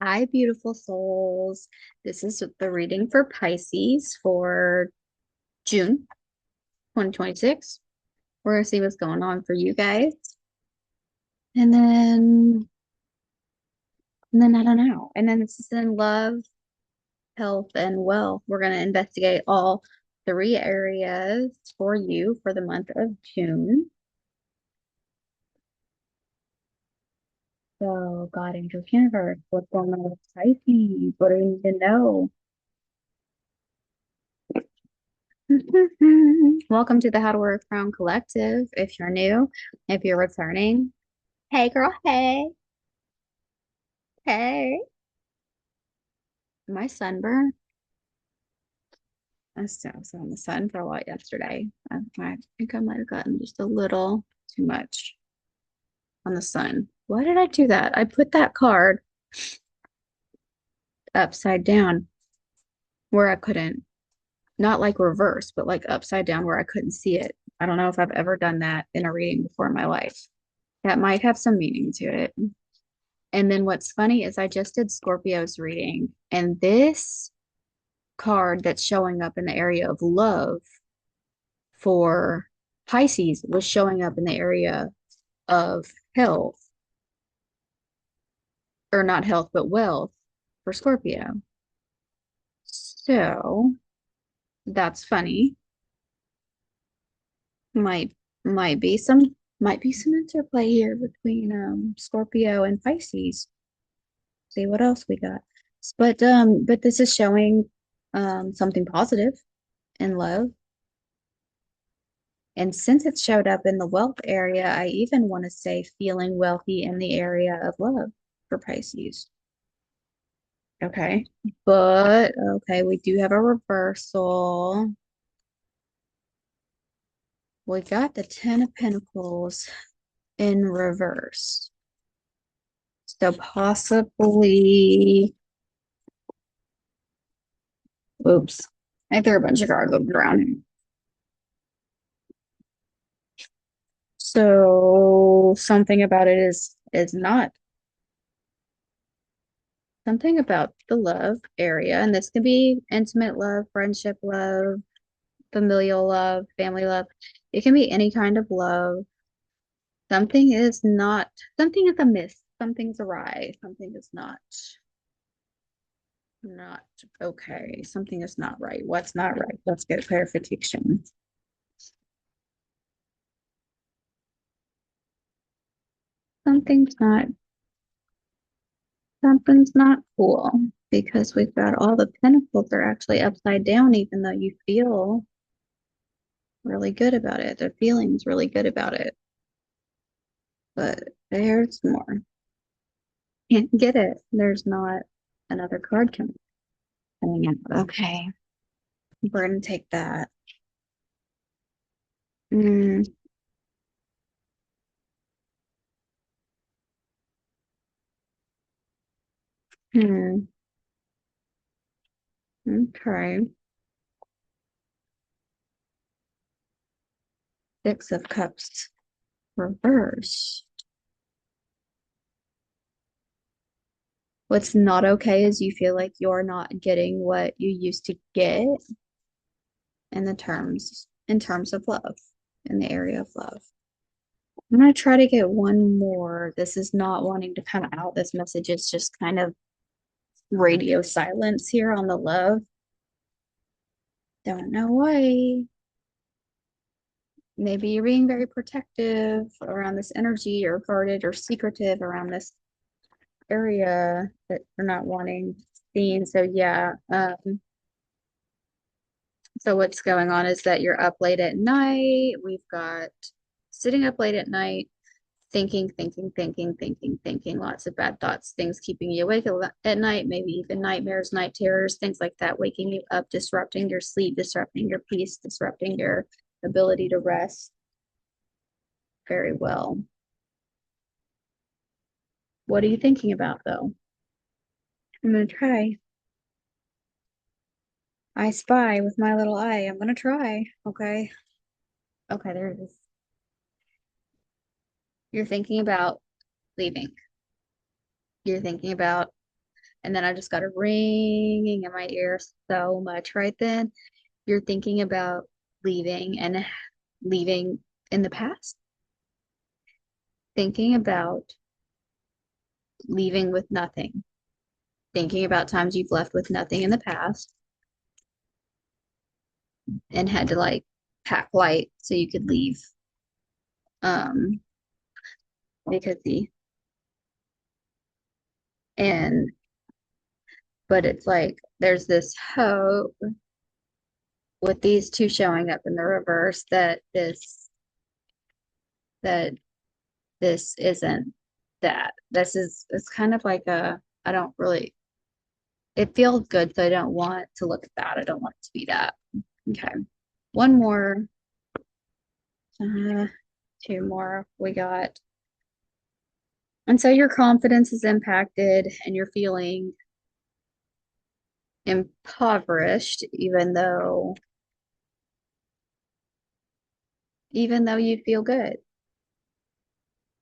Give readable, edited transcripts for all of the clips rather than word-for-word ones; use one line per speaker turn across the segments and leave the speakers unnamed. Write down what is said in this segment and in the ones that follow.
Hi, beautiful souls. This is the reading for Pisces for June 2026. We're going to see what's going on for you guys. And then I don't know. And then this is in love, health, and wealth. We're going to investigate all three areas for you for the month of June. So, God, angels, universe, what's going on with Pisces? What do we need to know? Welcome to the How to Wear a Crown Collective. If you're new, if you're returning, hey girl, hey, hey. My sunburn. I was in the sun for a lot yesterday. I think I might have gotten just a little too much on the sun. Why did I do that? I put that card upside down where I couldn't, not like reverse, but like upside down where I couldn't see it. I don't know if I've ever done that in a reading before in my life. That might have some meaning to it. And then what's funny is I just did Scorpio's reading, and this card that's showing up in the area of love for Pisces was showing up in the area of health, or not health, but wealth for Scorpio. So that's funny. Might might be some interplay here between Scorpio and Pisces. See what else we got. But this is showing something positive in love. And since it showed up in the wealth area, I even want to say feeling wealthy in the area of love for Pisces. Okay. But okay, we do have a reversal. We got the Ten of Pentacles in reverse. So possibly, oops, I threw a bunch of cards around here. So something about it is not something about the love area, and this can be intimate love, friendship love, familial love, family love. It can be any kind of love. Something is not, something is amiss, something's awry, something is not okay, something is not right. What's not right? Let's get clarification. Something's not, something's not cool because we've got all the pentacles are actually upside down, even though you feel really good about it. The feeling's really good about it. But there's more. Can't get it. There's not another card coming out. Okay. We're gonna take that. Mm, hmm. Okay. Six of Cups reverse. What's not okay is you feel like you're not getting what you used to get in terms of love, in the area of love. I'm gonna try to get one more. This is not wanting to come out. This message is just kind of radio silence here on the love. Don't know why. Maybe you're being very protective around this energy or guarded or secretive around this area that you're not wanting seen. So yeah. So what's going on is that you're up late at night. We've got sitting up late at night, thinking, lots of bad thoughts, things keeping you awake at night, maybe even nightmares, night terrors, things like that, waking you up, disrupting your sleep, disrupting your peace, disrupting your ability to rest very well. What are you thinking about though? I'm gonna try. I spy with my little eye. I'm gonna try. Okay. Okay, there it is. You're thinking about leaving. You're thinking about And then I just got a ringing in my ear so much right then. You're thinking about leaving and leaving in the past, thinking about leaving with nothing, thinking about times you've left with nothing in the past and had to like pack light so you could leave. Um, because the and but it's like there's this hope with these two showing up in the reverse that this isn't that. This is it's kind of like a I don't really it feels good, so I don't want to look at that. I don't want it to be that. Okay. One more, uh, two more we got. And so your confidence is impacted and you're feeling impoverished, even though you feel good.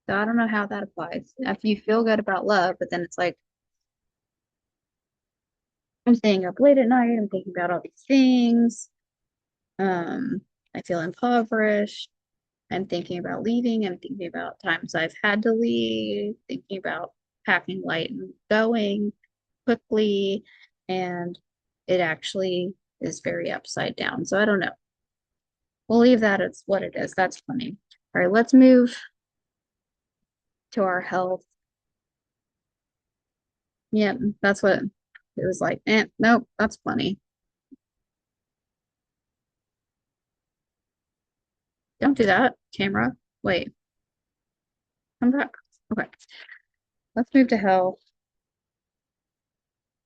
So I don't know how that applies. If you feel good about love, but then it's like I'm staying up late at night, I'm thinking about all these things. Um, I feel impoverished. I'm thinking about leaving. I'm thinking about times I've had to leave, thinking about packing light and going quickly. And it actually is very upside down. So I don't know. We'll leave that as what it is. That's funny. All right, let's move to our health. Yep, that's what it was like. Nope, that's funny. Don't do that, camera. Wait, come back. Okay, let's move to health.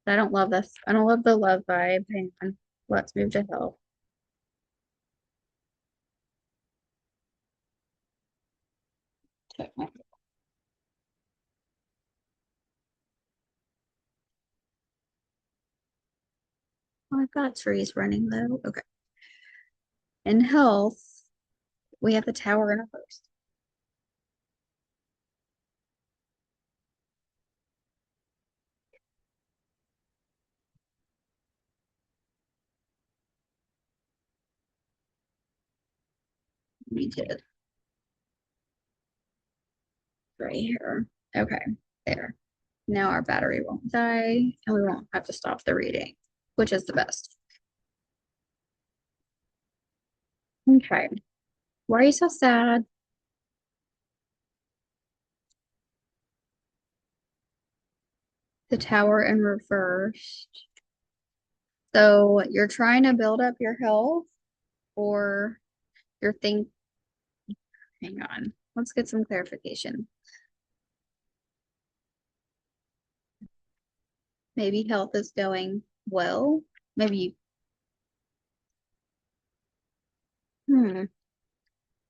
I don't love this. I don't love the love vibe. Hang on. Let's move to health. Check my Oh, I've got trees running though. Okay. In health, we have the tower in reverse. We did right here. Okay, there. Now our battery won't die and we won't have to stop the reading, which is the best. Okay. Why are you so sad? The tower in reverse. So you're trying to build up your health or you're think hang on. Let's get some clarification. Maybe health is going well. Maybe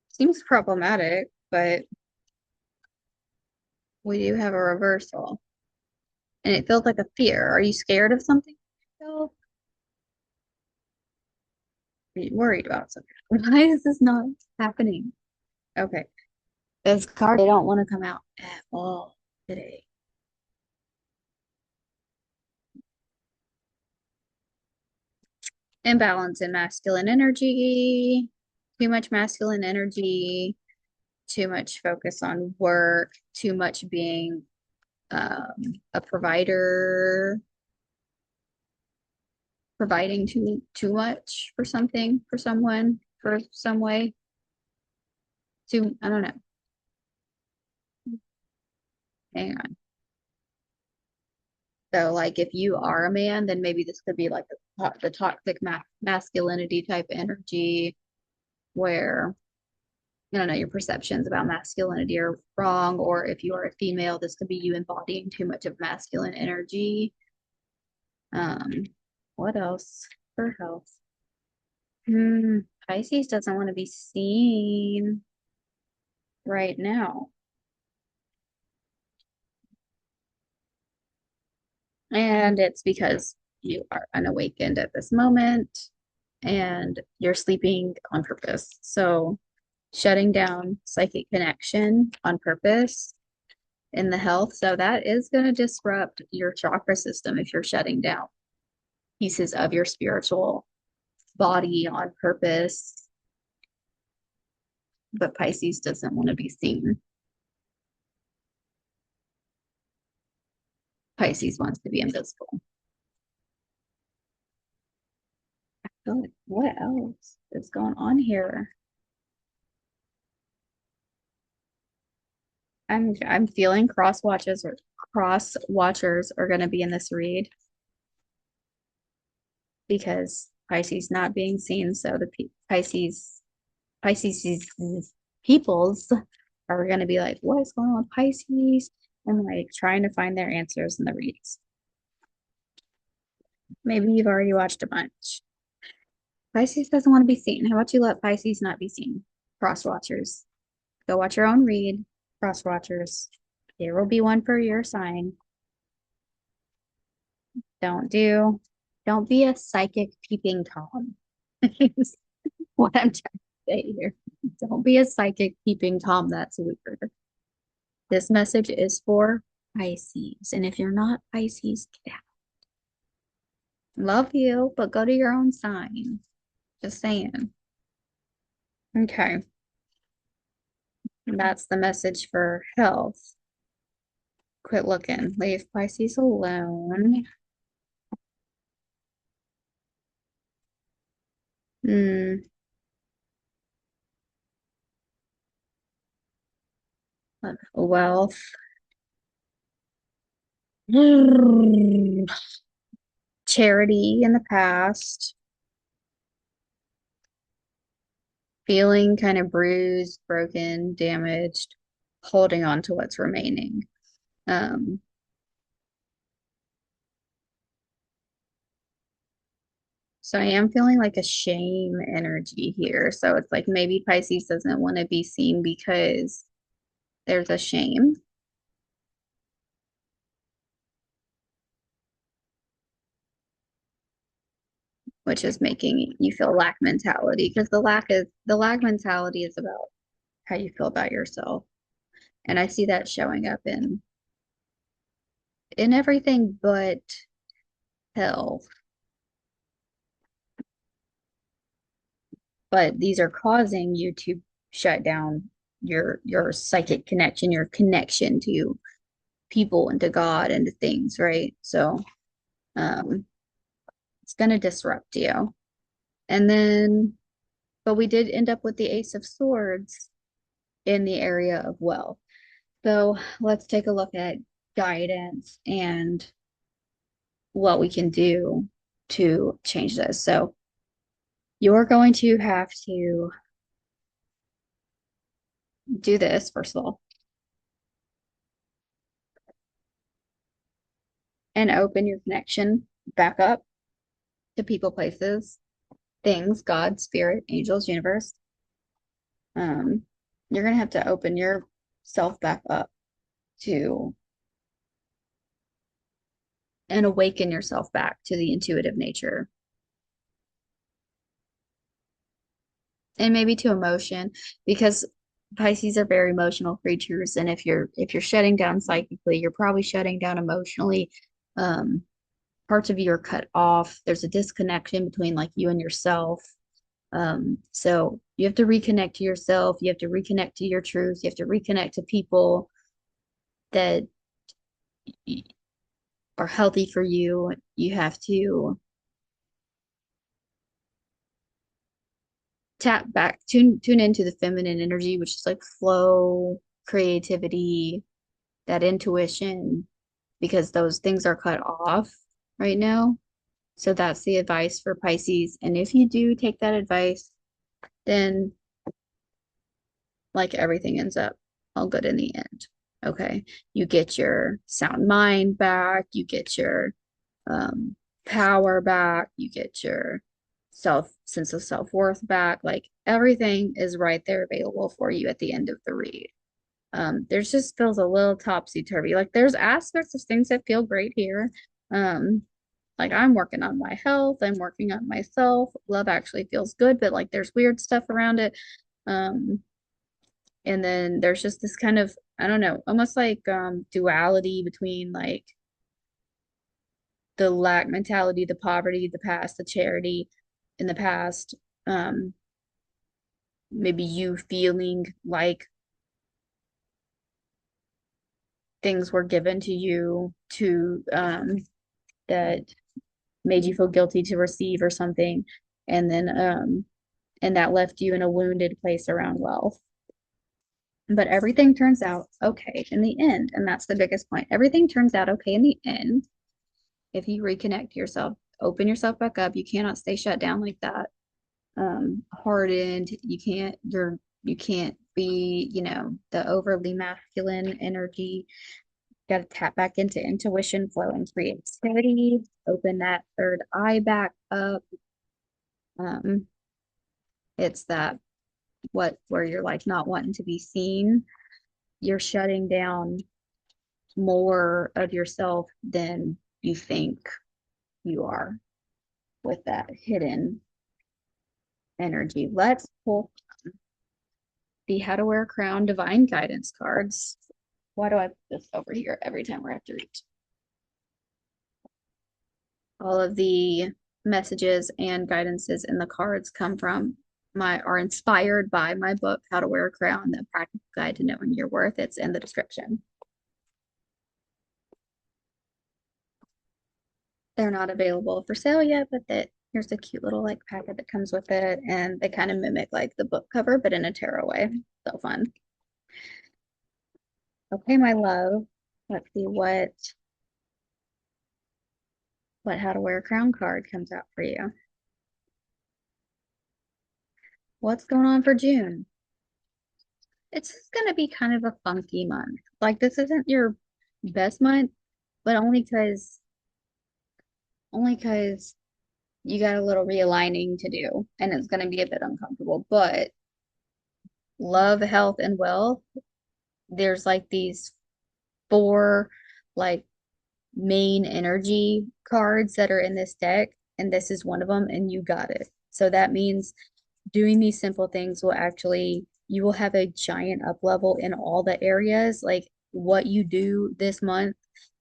seems problematic, but we do have a reversal. And it feels like a fear. Are you scared of something? Are you worried about something? Why is this not happening? Okay. This card, they don't want to come out at all today. Imbalance in masculine energy, too much masculine energy, too much focus on work, too much being a provider, providing too much for something, for someone, for some way. Too, I don't know. Hang on. So, like, if you are a man, then maybe this could be like the toxic masculinity type energy where, I don't know, your perceptions about masculinity are wrong. Or if you are a female, this could be you embodying too much of masculine energy. Um, what else for health? Pisces doesn't want to be seen right now. And it's because you are unawakened at this moment and you're sleeping on purpose. So shutting down psychic connection on purpose in the health. So that is going to disrupt your chakra system if you're shutting down pieces of your spiritual body on purpose. But Pisces doesn't want to be seen. Pisces wants to be invisible. What else is going on here? I'm feeling cross watchers are going to be in this read because Pisces not being seen. So the Pisces peoples are going to be like, what is going on with Pisces? And like trying to find their answers in the reads. Maybe you've already watched a bunch. Pisces doesn't want to be seen. How about you let Pisces not be seen? Cross watchers. Go watch your own read. Cross watchers. There will be one for your sign. Don't do, don't be a psychic peeping Tom. What I'm trying to say here. Don't be a psychic peeping Tom. That's weird. This message is for Pisces. And if you're not Pisces, get out. Love you, but go to your own sign. Just saying. Okay. That's the message for health. Quit looking. Leave Pisces alone. Hmm. Wealth. Charity in the past. Feeling kind of bruised, broken, damaged, holding on to what's remaining. Um, so I am feeling like a shame energy here. So it's like maybe Pisces doesn't want to be seen because there's a shame, which is making you feel lack mentality because the lack mentality is about how you feel about yourself. And I see that showing up in everything but health. But these are causing you to shut down your psychic connection, your connection to people and to God and to things, right? So um it's gonna disrupt you. And then but we did end up with the Ace of Swords in the area of wealth. So let's take a look at guidance and what we can do to change this. So you're going to have to do this, first of all, and open your connection back up to people, places, things, God, spirit, angels, universe. Um, you're gonna have to open yourself back up to and awaken yourself back to the intuitive nature and maybe to emotion because Pisces are very emotional creatures. And if you're shutting down psychically, you're probably shutting down emotionally. Um, Parts of you are cut off. There's a disconnection between like you and yourself. So you have to reconnect to yourself. You have to reconnect to your truth. You have to reconnect to people that are healthy for you. You have to tap back, tune into the feminine energy, which is like flow, creativity, that intuition, because those things are cut off right now. So that's the advice for Pisces. And if you do take that advice, then like everything ends up all good in the end. Okay. You get your sound mind back, you get your um, power back, you get your sense of self-worth back. Like everything is right there available for you at the end of the read. There's just feels a little topsy-turvy. Like there's aspects of things that feel great here. Um, like I'm working on my health, I'm working on myself. Love actually feels good, but like there's weird stuff around it. Um, and then there's just this kind of I don't know, almost like duality between like the lack mentality, the poverty, the past, the charity in the past. Um, maybe you feeling like things were given to you to that made you feel guilty to receive or something, and then and that left you in a wounded place around wealth. But everything turns out okay in the end, and that's the biggest point. Everything turns out okay in the end if you reconnect yourself, open yourself back up. You cannot stay shut down like that. Hardened. You can't be, the overly masculine energy. Got to tap back into intuition, flow, and creativity. Open that third eye back up. Um, it's that what where you're like not wanting to be seen. You're shutting down more of yourself than you think you are with that hidden energy. Let's pull the How to Wear a Crown Divine Guidance cards. Why do I put this over here every time we have to read? All of the messages and guidances in the cards come from are inspired by my book, How to Wear a Crown, the practical guide to knowing your worth. It's in the description. They're not available for sale yet, but here's a cute little like packet that comes with it, and they kind of mimic like the book cover, but in a tarot way. So fun. Okay, my love. Let's see what How to Wear a Crown card comes out for you. What's going on for June? It's going to be kind of a funky month. Like this isn't your best month, but only because you got a little realigning to do, and it's going to be a bit uncomfortable. But love, health, and wealth, there's like these four like main energy cards that are in this deck, and this is one of them, and you got it. So that means doing these simple things will actually, you will have a giant up level in all the areas. Like what you do this month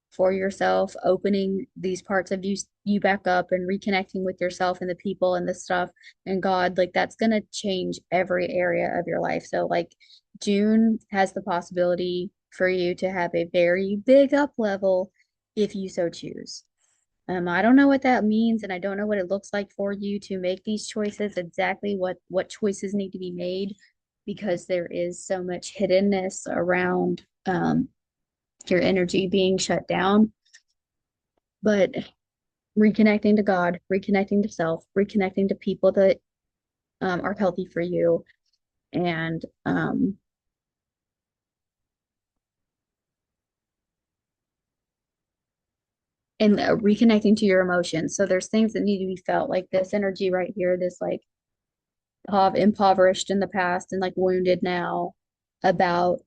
for yourself, opening these parts of you back up and reconnecting with yourself and the people and the stuff and God, like that's gonna change every area of your life. So like June has the possibility for you to have a very big up level if you so choose. I don't know what that means, and I don't know what it looks like for you to make these choices, exactly what choices need to be made, because there is so much hiddenness around your energy being shut down. But reconnecting to God, reconnecting to self, reconnecting to people that are healthy for you, and reconnecting to your emotions. So there's things that need to be felt, like this energy right here, this like impoverished in the past and like wounded now about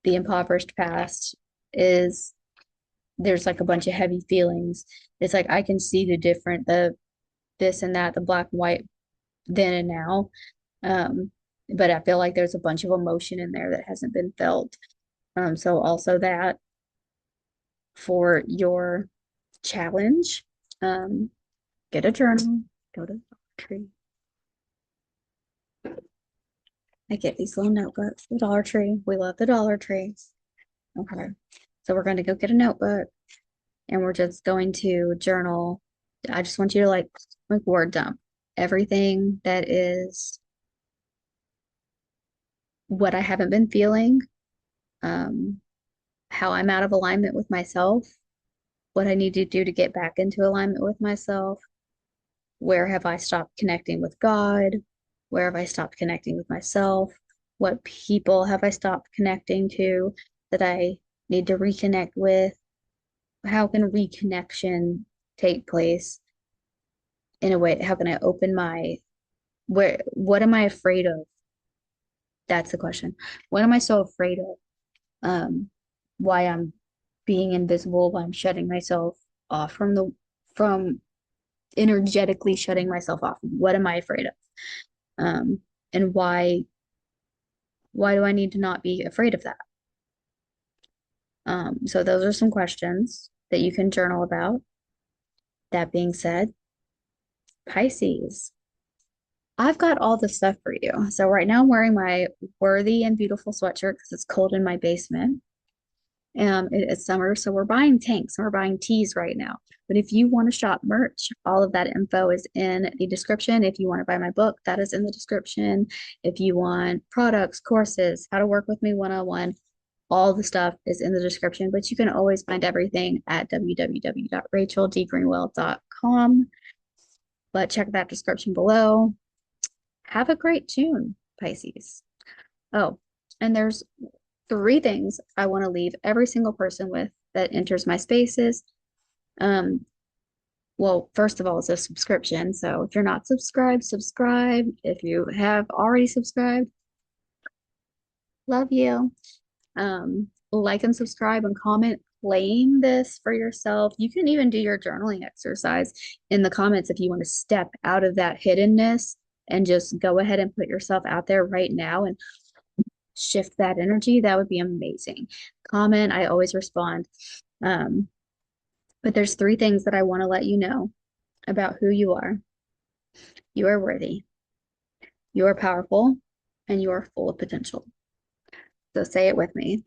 the impoverished past is there's like a bunch of heavy feelings. It's like I can see the different, the this and that, the black and white then and now. Um, but I feel like there's a bunch of emotion in there that hasn't been felt. So also that for your challenge, um, get a journal, go to the tree. I get these little notebooks, the Dollar Tree. We love the Dollar Tree. Okay. So we're going to go get a notebook and we're just going to journal. I just want you to like word dump everything that is what I haven't been feeling, um, how I'm out of alignment with myself, what I need to do to get back into alignment with myself. Where have I stopped connecting with God? Where have I stopped connecting with myself? What people have I stopped connecting to that I need to reconnect with? How can reconnection take place in a way? How can I open what am I afraid of? That's the question. What am I so afraid of? Why I'm being invisible, why I'm shutting myself off from energetically shutting myself off. What am I afraid of? And why do I need to not be afraid of that? So those are some questions that you can journal about. That being said, Pisces, I've got all the stuff for you. So right now I'm wearing my worthy and beautiful sweatshirt because it's cold in my basement. It's summer, so we're buying tanks and we're buying teas right now. But if you want to shop merch, all of that info is in the description. If you want to buy my book, that is in the description. If you want products, courses, how to work with me one-on-one, all the stuff is in the description. But you can always find everything at www.RachelDGreenwell.com. But check that description below. Have a great June, Pisces. Oh, and there's three things I want to leave every single person with that enters my spaces. Um, well, first of all, it's a subscription. So if you're not subscribed, subscribe. If you have already subscribed, love you. Like and subscribe and comment. Claim this for yourself. You can even do your journaling exercise in the comments if you want to step out of that hiddenness and just go ahead and put yourself out there right now and shift that energy. That would be amazing. Comment, I always respond. Um, but there's three things that I want to let you know about who you are. You are worthy, you are powerful, and you are full of potential. So say it with me.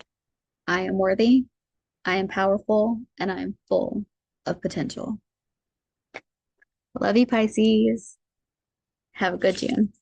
I am worthy, I am powerful, and I am full of potential. Love you, Pisces. Have a good June.